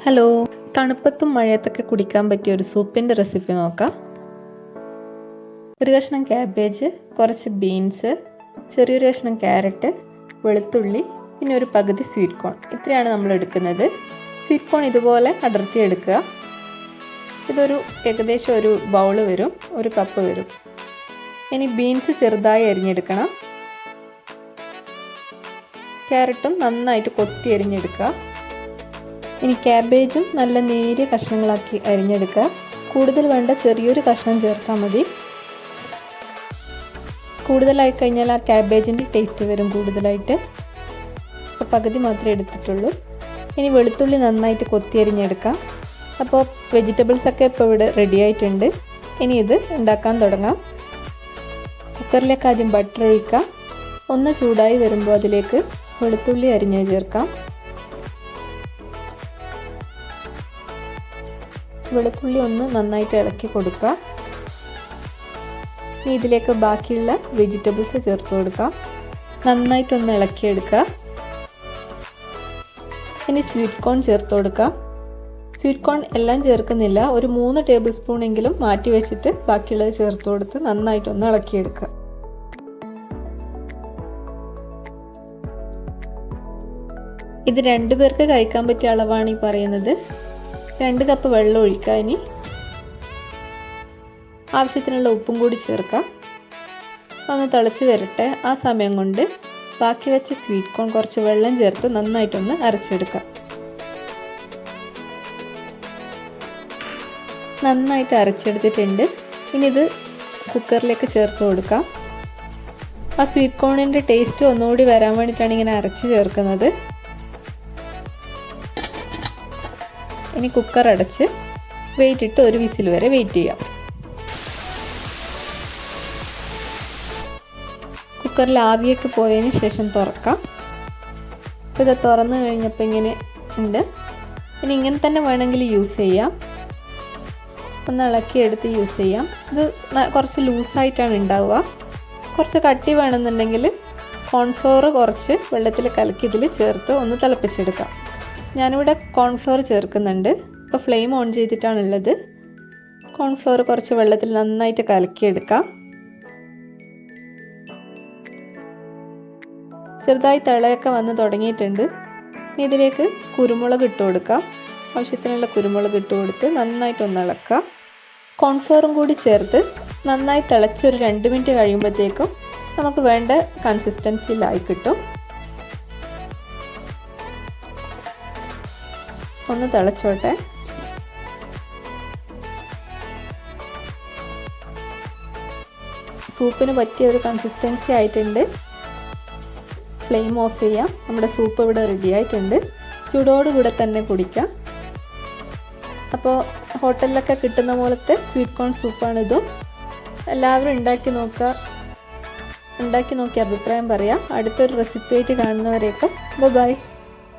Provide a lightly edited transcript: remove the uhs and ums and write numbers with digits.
Hello, തണുപ്പത്തും മഴയത്തൊക്കെ കുടിക്കാൻ പറ്റിയ ഒരു സൂപ്പിൻ്റെ റെസിപ്പി നോക്കാം. ഒരു കഷ്ണം ക്യാബേജ്, കുറച്ച് ബീൻസ്, ചെറിയൊരു കഷ്ണം ക്യാരറ്റ്, വെളുത്തുള്ളി, പിന്നെ ഒരു പകുതി സ്വീറ്റ് കോൺ. ഇത്രയാണ് നമ്മൾ എടുക്കുന്നത്. സ്വീറ്റ് കോൺ ഇതുപോലെ അടർത്തിയെടുക്കുക. ഇതൊരു ഏകദേശം ഒരു ബൗള് വരും, ഒരു കപ്പ് വരും. ഇനി ബീൻസ് ചെറുതായി അരിഞ്ഞെടുക്കണം. ക്യാരറ്റും നന്നായിട്ട് കൊത്തി അരിഞ്ഞെടുക്കുക. ഇനി ക്യാബേജും നല്ല നേരിയ കഷ്ണങ്ങളാക്കി അരിഞ്ഞെടുക്കുക. കൂടുതൽ വേണ്ട ചെറിയൊരു കഷ്ണം ചേർത്താൽ മതി. കൂടുതലായി കഴിഞ്ഞാൽ ആ ക്യാബേജിൻ്റെ ടേസ്റ്റ് വരും കൂടുതലായിട്ട്. അപ്പോൾ പകുതി മാത്രമേ എടുത്തിട്ടുള്ളൂ. ഇനി വെളുത്തുള്ളി നന്നായിട്ട് കൊത്തി അരിഞ്ഞെടുക്കാം. അപ്പോൾ വെജിറ്റബിൾസൊക്കെ ഇപ്പോൾ ഇവിടെ റെഡി ആയിട്ടുണ്ട്. ഇനി ഇത് ഉണ്ടാക്കാൻ തുടങ്ങാം. കുക്കറിലേക്ക് ആദ്യം ബട്ടർ ഒഴിക്കാം. ഒന്ന് ചൂടായി വരുമ്പോൾ അതിലേക്ക് വെളുത്തുള്ളി അരിഞ്ഞ് ചേർക്കാം. വെളുത്തുള്ളി ഒന്ന് നന്നായിട്ട് ഇളക്കി കൊടുക്കുക. ഇനി ഇതിലേക്ക് ബാക്കിയുള്ള വെജിറ്റബിൾസ് ചേർത്ത് കൊടുക്കാം. നന്നായിട്ടൊന്ന് ഇളക്കിയെടുക്കുക. ഇനി സ്വീറ്റ് കോൺ ചേർത്ത് കൊടുക്കാം. സ്വീറ്റ് കോൺ എല്ലാം ചേർക്കുന്നില്ല, ഒരു 3 ടേബിൾ സ്പൂൺ എങ്കിലും മാറ്റി വെച്ചിട്ട് ബാക്കിയുള്ളത് ചേർത്ത് കൊടുത്ത് നന്നായിട്ടൊന്ന് ഇളക്കിയെടുക്കുക. ഇത് 2 പേർക്ക് കഴിക്കാൻ പറ്റിയ അളവാണ് ഈ പറയുന്നത്. 2 കപ്പ് വെള്ളം ഒഴിക്കുക. ഇനി ആവശ്യത്തിനുള്ള ഉപ്പും കൂടി ചേർക്കാം. ഒന്ന് തിളച്ച് വരട്ടെ. ആ സമയം കൊണ്ട് ബാക്കി വെച്ച സ്വീറ്റ് കോൺ കുറച്ച് വെള്ളം ചേർത്ത് നന്നായിട്ടൊന്ന് അരച്ചെടുക്കാം. നന്നായിട്ട് അരച്ചെടുത്തിട്ടുണ്ട്. ഇനി ഇത് കുക്കറിലേക്ക് ചേർത്ത് കൊടുക്കാം. ആ സ്വീറ്റ് കോണിൻ്റെ ടേസ്റ്റ് ഒന്നുകൂടി വരാൻ വേണ്ടിയിട്ടാണ് ഇങ്ങനെ അരച്ച് ചേർക്കുന്നത്. ഇനി കുക്കർ അടച്ച് വെയിറ്റ് ഇട്ട് ഒരു വിസിൽ വരെ വെയിറ്റ് ചെയ്യാം. കുക്കറിൽ ആവിയൊക്കെ പോയതിന് ശേഷം തുറക്കാം. അപ്പോൾ ഇത് തുറന്നു കഴിഞ്ഞപ്പോൾ ഇങ്ങനെ ഉണ്ട്. ഇനി ഇങ്ങനെ തന്നെ വേണമെങ്കിൽ യൂസ് ചെയ്യാം. ഒന്ന് ഇളക്കിയെടുത്ത് യൂസ് ചെയ്യാം. ഇത് കുറച്ച് ലൂസായിട്ടാണ് ഉണ്ടാവുക. കുറച്ച് കട്ടി വേണമെന്നുണ്ടെങ്കിൽ കോൺഫ്ലോർ കുറച്ച് വെള്ളത്തിൽ കലക്കി ഇതിൽ ചേർത്ത് ഒന്ന് തിളപ്പിച്ചെടുക്കാം. ഞാനിവിടെ കോൺഫ്ലോർ ചേർക്കുന്നുണ്ട്. ഇപ്പോൾ ഫ്ലെയിം ഓൺ ചെയ്തിട്ടാണുള്ളത്. കോൺഫ്ലോർ കുറച്ച് വെള്ളത്തിൽ നന്നായിട്ട് കലക്കിയെടുക്കാം. ചെറുതായി തിളയൊക്കെ വന്ന് തുടങ്ങിയിട്ടുണ്ട്. ഇനി ഇതിലേക്ക് കുരുമുളക് ഇട്ട് കൊടുക്കാം. ആവശ്യത്തിനുള്ള കുരുമുളക് ഇട്ട് കൊടുത്ത് നന്നായിട്ടൊന്ന് ഇളക്കുക. കോൺഫ്ലോറും കൂടി ചേർത്ത് നന്നായി തിളച്ചൊരു 2 മിനിറ്റ് കഴിയുമ്പോഴത്തേക്കും നമുക്ക് വേണ്ട കൺസിസ്റ്റൻസിയിലായി കിട്ടും. ഒന്ന് തിളച്ചോട്ടെ. സൂപ്പിന് പറ്റിയ ഒരു കൺസിസ്റ്റൻസി ആയിട്ടുണ്ട്. ഫ്ലെയിം ഓഫ് ചെയ്യാം. നമ്മുടെ സൂപ്പ് ഇവിടെ റെഡി ആയിട്ടുണ്ട്. ചൂടോടുകൂടെ തന്നെ കുടിക്കാം. അപ്പോൾ ഹോട്ടലിലൊക്കെ കിട്ടുന്ന പോലത്തെ സ്വീറ്റ് കോൺ സൂപ്പാണിതും. എല്ലാവരും ഉണ്ടാക്കി നോക്കി അഭിപ്രായം പറയാം. അടുത്തൊരു റെസിപ്പി ആയിട്ട് കാണുന്നവരേക്കും ബൈ.